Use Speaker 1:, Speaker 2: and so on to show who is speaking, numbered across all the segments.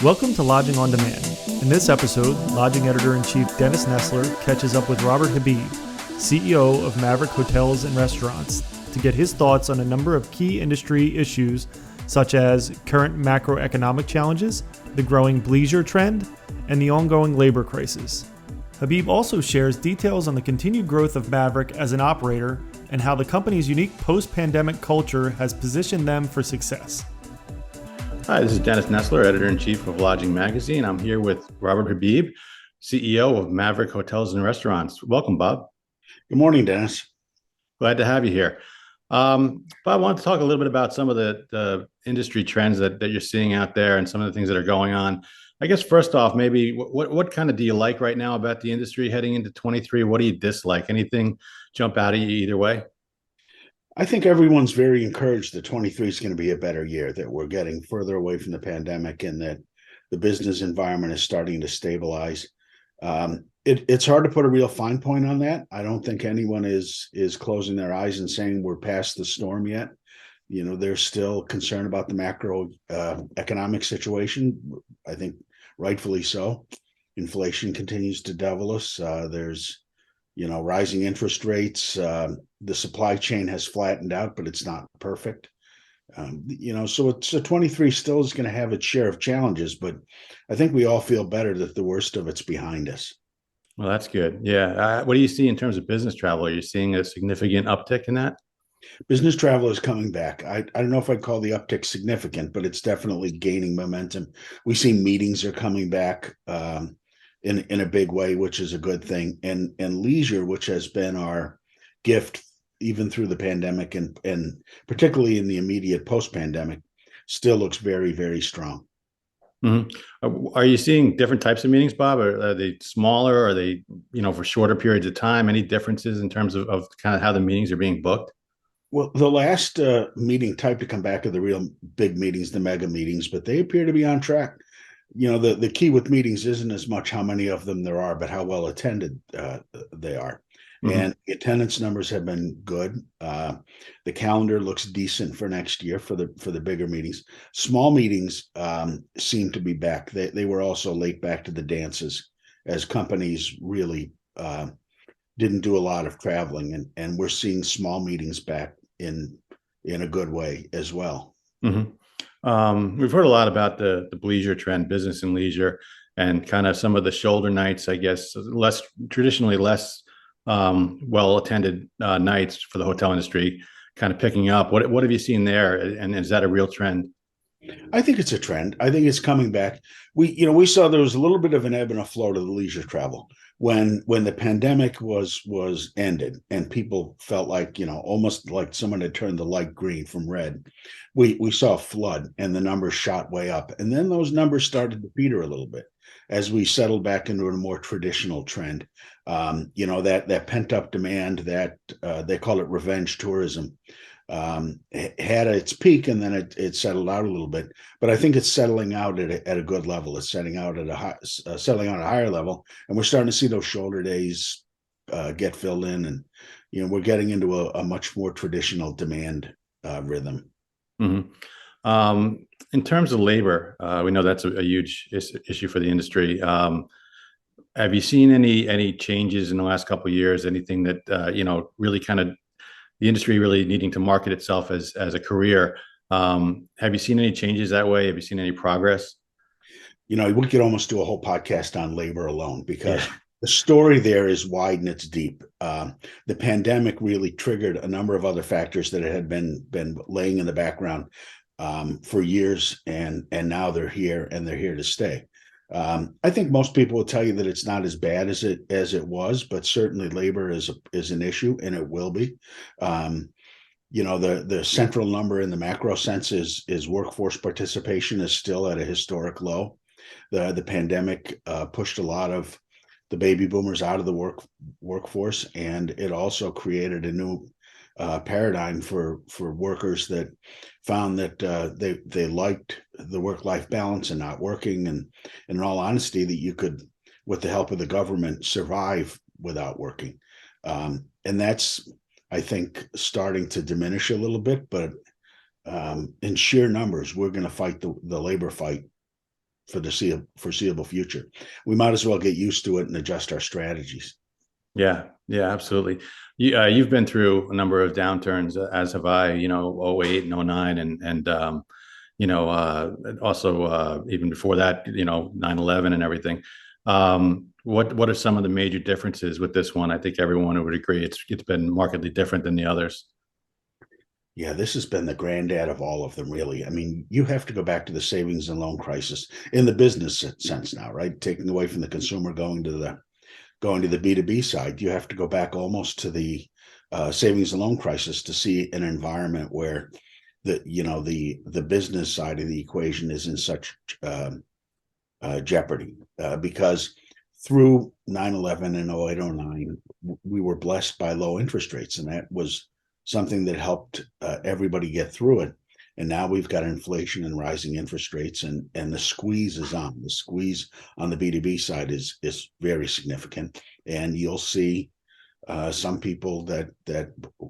Speaker 1: Welcome to Lodging on Demand. In this episode, Lodging Editor-in-Chief Dennis Nessler catches up with Robert Habeeb, CEO of Maverick Hotels and Restaurants, to get his thoughts on a number of key industry issues such as current macroeconomic challenges, the growing bleisure trend, and the ongoing labor crisis. Habeeb also shares details on the continued growth of Maverick as an operator and how the company's unique post-pandemic culture has positioned them for success.
Speaker 2: Hi, this is Dennis Nessler, Editor-in-Chief of Lodging Magazine. I'm here with Robert Habeeb, CEO of Maverick Hotels and Restaurants. Welcome, Bob.
Speaker 3: Good morning, Dennis.
Speaker 2: Glad to have you here. Bob, I wanted to talk a little bit about some of the industry trends that you're seeing out there and some of the things that are going on. I guess first off, maybe what kind of do you like right now about the industry heading into 23? What do you dislike? Anything jump out at you either way?
Speaker 3: I think everyone's very encouraged that 23 is going to be a better year, that we're getting further away from the pandemic and that the business environment is starting to stabilize. It's hard to put a real fine point on that. I don't think anyone is closing their eyes and saying we're past the storm yet. You know, they're still concerned about the macro economic situation. I think rightfully so. Inflation continues to devil us. There's rising interest rates. The supply chain has flattened out, but it's not perfect. So 23 still is going to have its share of challenges, but I think we all feel better that the worst of it's behind us.
Speaker 2: Well, that's good. Yeah. What do you see in terms of business travel? Are you seeing a significant uptick in that?
Speaker 3: Business travel is coming back. I don't know if I'd call the uptick significant, but it's definitely gaining momentum. We see meetings are coming back in a big way, which is a good thing. And leisure, which has been our gift even through the pandemic and particularly in the immediate post-pandemic, still looks very, very strong.
Speaker 2: Mm-hmm. Are you seeing different types of meetings, Bob? Are they smaller? Are they, for shorter periods of time? Any differences in terms of kind of how the meetings are being booked?
Speaker 3: Well, the last meeting type to come back are the real big meetings, the mega meetings, but they appear to be on track. The key with meetings isn't as much how many of them there are, but how well attended they are. Mm-hmm. And the attendance numbers have been good. The calendar looks decent for next year for the bigger meetings. Small meetings seem to be back. They were also late back to the dances as companies really didn't do a lot of traveling, and we're seeing small meetings back in a good way as well.
Speaker 2: Mm-hmm. We've heard a lot about the bleisure trend, business and leisure, and kind of some of the shoulder nights, I guess, traditionally less well-attended nights for the hotel industry kind of picking up. What have you seen there? And is that a real trend?
Speaker 3: I think it's a trend. I think it's coming back. We saw there was a little bit of an ebb and a flow to the leisure travel when the pandemic was ended and people felt like, almost like someone had turned the light green from red. We saw a flood and the numbers shot way up. And then those numbers started to peter a little bit as we settled back into a more traditional trend. That pent up demand that they call it revenge tourism had its peak and then it settled out a little bit, but I think it's settling out at a good level. It's settling out at a higher level, and we're starting to see those shoulder days get filled in, and we're getting into a much more traditional demand rhythm.
Speaker 2: Mm-hmm. In terms of labor, we know that's a huge issue for the industry. Have you seen any changes in the last couple of years? Anything that really kind of the industry really needing to market itself as a career? Have you seen any changes that way? Have you seen any progress?
Speaker 3: We could almost do a whole podcast on labor alone because the story there is wide and it's deep. The pandemic really triggered a number of other factors that had been laying in the background for years, and now they're here and they're here to stay. I think most people will tell you that it's not as bad as it was, but certainly labor is an issue, and it will be. The central number in the macro sense is workforce participation is still at a historic low. The pandemic pushed a lot of the baby boomers out of the workforce, and it also created a new paradigm for workers that found that they liked the work-life balance and not working, and in all honesty, that you could, with the help of the government, survive without working. And that's, I think, starting to diminish a little bit, but in sheer numbers, we're going to fight the labor fight for the foreseeable future. We might as well get used to it and adjust our strategies.
Speaker 2: Yeah, yeah, absolutely. You've been through a number of downturns, as have I. You know, '08 and '09, and you know, also even before that, you know, 9/11 and everything. What are some of the major differences with this one? I think everyone would agree it's been markedly different than the others.
Speaker 3: Yeah, this has been the granddad of all of them, really. I mean, you have to go back to the savings and loan crisis in the business sense now, right? Taking away from the consumer, going to the B2B side. You have to go back almost to the savings and loan crisis to see an environment where the business side of the equation is in such jeopardy, because through 9/11 and '08, '09, we were blessed by low interest rates, and that was something that helped everybody get through it. And now we've got inflation and rising interest rates, and the squeeze is on. The squeeze on the B2B side is very significant, and you'll see some people that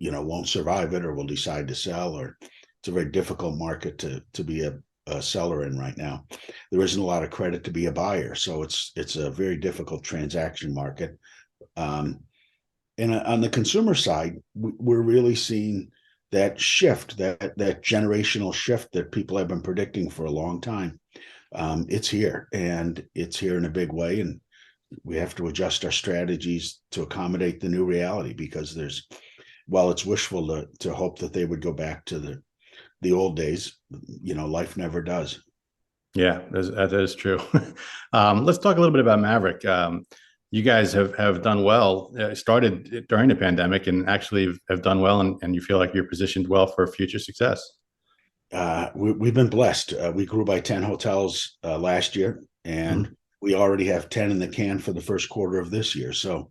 Speaker 3: won't survive it or will decide to sell, or it's a very difficult market to be a seller in right now. There isn't a lot of credit to be a buyer, so it's a very difficult transaction market. And on the consumer side, we're really seeing that shift, that generational shift that people have been predicting for a long time. It's here, and it's here in a big way, and we have to adjust our strategies to accommodate the new reality, because while it's wishful to hope that they would go back to the old days, life never does.
Speaker 2: Yeah, that is true. Let's talk a little bit about Maverick. You guys have done well, started during the pandemic, and actually have done well, and you feel like you're positioned well for future success.
Speaker 3: We've been blessed. We grew by 10 hotels last year, and we already have 10 in the can for the first quarter of this year. So,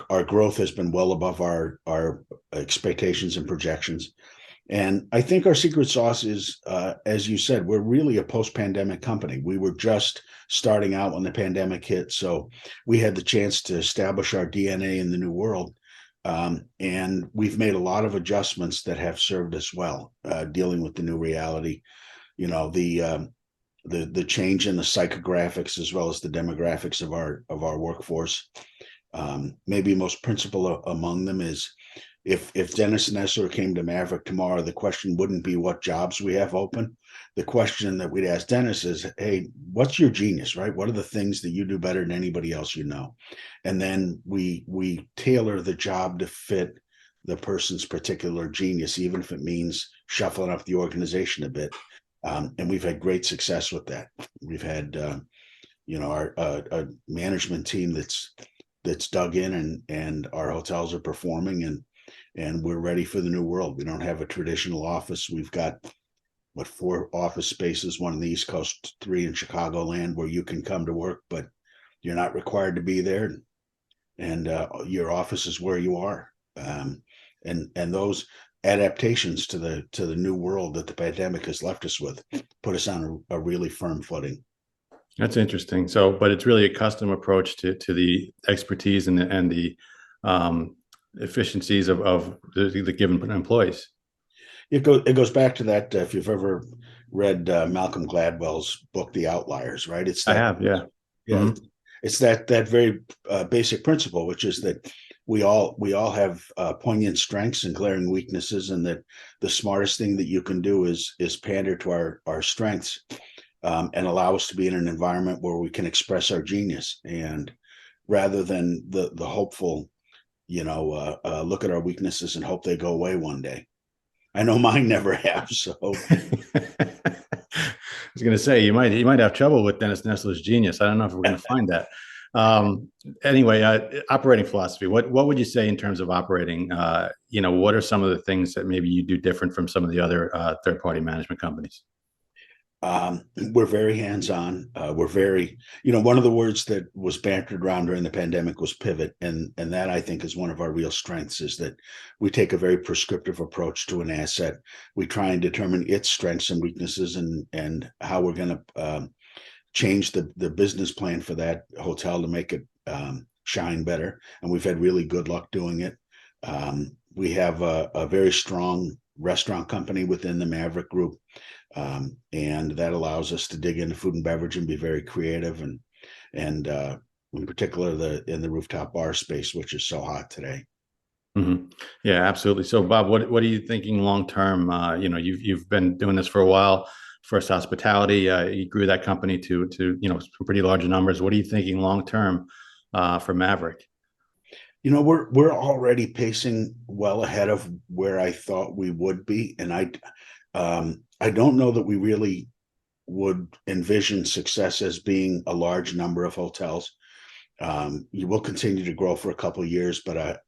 Speaker 3: our growth has been well above our expectations and projections. And I think our secret sauce is, as you said, we're really a post-pandemic company. We were just starting out when the pandemic hit, so we had the chance to establish our DNA in the new world. And we've made a lot of adjustments that have served us well, dealing with the new reality. The change in the psychographics as well as the demographics of our workforce. Maybe most principal among them is, if Dennis Nessler came to Maverick tomorrow, the question wouldn't be what jobs we have open. The question that we'd ask Dennis is, hey, what's your genius, right? What are the things that you do better than anybody else you know? And then we tailor the job to fit the person's particular genius, even if it means shuffling up the organization a bit. And we've had great success with that. We've had our management team that's dug in, and our hotels are performing, and we're ready for the new world. We don't have a traditional office. We've got 4 office spaces, 1 on the East Coast, 3 in Chicagoland, where you can come to work, but you're not required to be there. And your office is where you are. And those adaptations to the new world that the pandemic has left us with put us on a really firm footing.
Speaker 2: That's interesting. So, but it's really a custom approach to the expertise and the efficiencies of the given employees.
Speaker 3: It goes back to that. If you've ever read Malcolm Gladwell's book, The Outliers, right?
Speaker 2: I have, yeah.
Speaker 3: Yeah. Mm-hmm. It's that very basic principle, which is that we all have poignant strengths and glaring weaknesses, and that the smartest thing that you can do is pander to our strengths, and allow us to be in an environment where we can express our genius, and rather than the hopeful, look at our weaknesses and hope they go away one day. I know mine never have. So
Speaker 2: I was going to say, you might have trouble with Dennis Nessler's genius. I don't know if we're going to find that. Anyway, operating philosophy. What would you say in terms of operating? What are some of the things that maybe you do different from some of the other third-party management companies?
Speaker 3: We're very hands-on. We're very, one of the words that was bantered around during the pandemic was pivot. And that, I think, is one of our real strengths, is that we take a very prescriptive approach to an asset. We try and determine its strengths and weaknesses, and how we're going to change the business plan for that hotel to make it shine better. And we've had really good luck doing it. We have a very strong restaurant company within the Maverick Group And that allows us to dig into food and beverage and be very creative, and in particular in the rooftop bar space, which is so hot today.
Speaker 2: Mm-hmm. Yeah, absolutely. So, Bob, what are you thinking long term? You've been doing this for a while. First Hospitality, you grew that company to some pretty large numbers. What are you thinking long term for Maverick?
Speaker 3: We're already pacing well ahead of where I thought we would be, and I don't know that we really would envision success as being a large number of hotels. You will continue to grow for a couple of years, but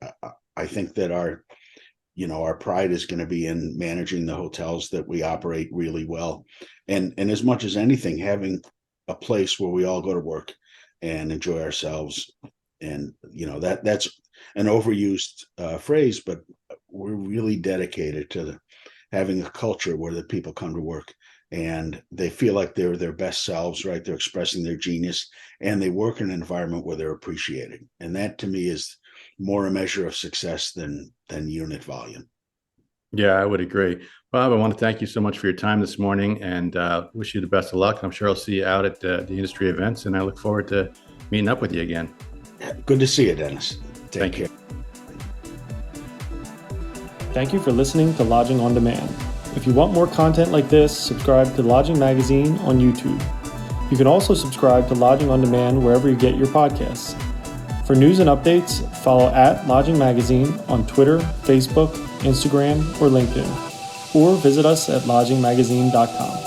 Speaker 3: I think that our pride is going to be in managing the hotels that we operate really well, and as much as anything, having a place where we all go to work and enjoy ourselves. And that's an overused phrase, but we're really dedicated to having a culture where the people come to work and they feel like they're their best selves, right? They're expressing their genius, and they work in an environment where they're appreciated. And that, to me, is more a measure of success than unit volume.
Speaker 2: Yeah, I would agree. Bob, I want to thank you so much for your time this morning, and wish you the best of luck. I'm sure I'll see you out at the industry events, and I look forward to meeting up with you again.
Speaker 3: Good to see you, Dennis. Take care.
Speaker 1: Thank you for listening to Lodging on Demand. If you want more content like this, subscribe to Lodging Magazine on YouTube. You can also subscribe to Lodging on Demand wherever you get your podcasts. For news and updates, follow @Lodging Magazine on Twitter, Facebook, Instagram, or LinkedIn, or visit us at lodgingmagazine.com.